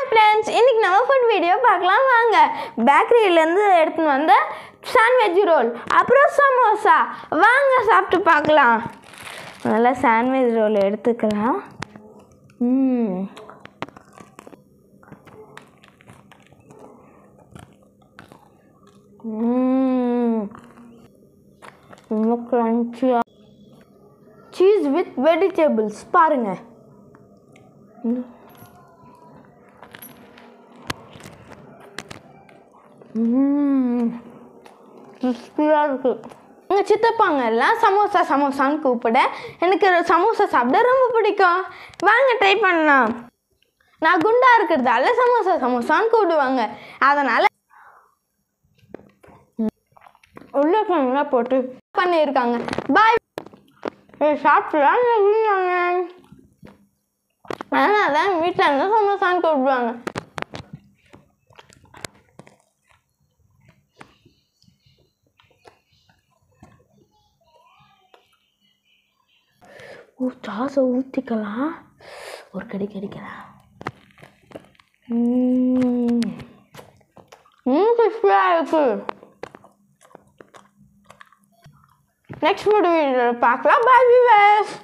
Friends, இன்னைக்கு நம்ம food video பார்க்கலாம் வாங்க. பேக்கரியிலேருந்து எடுத்துன்னு வந்த சாண்ட்விச் ரோல் அப்புறம் சமோசா வாங்க சாப்பிட்டு பார்க்கலாம். நல்லா சாண்ட்விச் ரோல் எடுத்துக்கலாம். ரொம்ப க்ரன்ச்சியாக சீஸ் வித் வெஜிடபிள்ஸ் பாருங்க. கிறிஸ்பியாக இருக்குது. எங்கள் சித்தப்பாங்க எல்லாம் சமோசா சமோசான்னு கூப்பிட எனக்கு சமோசா சாப்பிட ரொம்ப பிடிக்கும். வாங்க ட்ரை பண்ணலாம். நான் குண்டாக இருக்கிறதால சமோசா சமோசான்னு கூப்பிடுவாங்க. அதனால் உருளைக்கிழங்குல போட்டு பண்ணியிருக்காங்க. பாய் சாப்பிட்டுலாம் அதனால தான் வீட்டில் இருந்து சமோசான்னு கூப்பிடுவாங்க. சாஸை ஊற்றிக்கலாம். ஒரு கடி கடிக்கலாம். கிறிஸ்பியாக இருக்கு. நெக்ஸ்ட் வீடியோவில் பார்க்கலாம். பாய் வியூவர்ஸ்.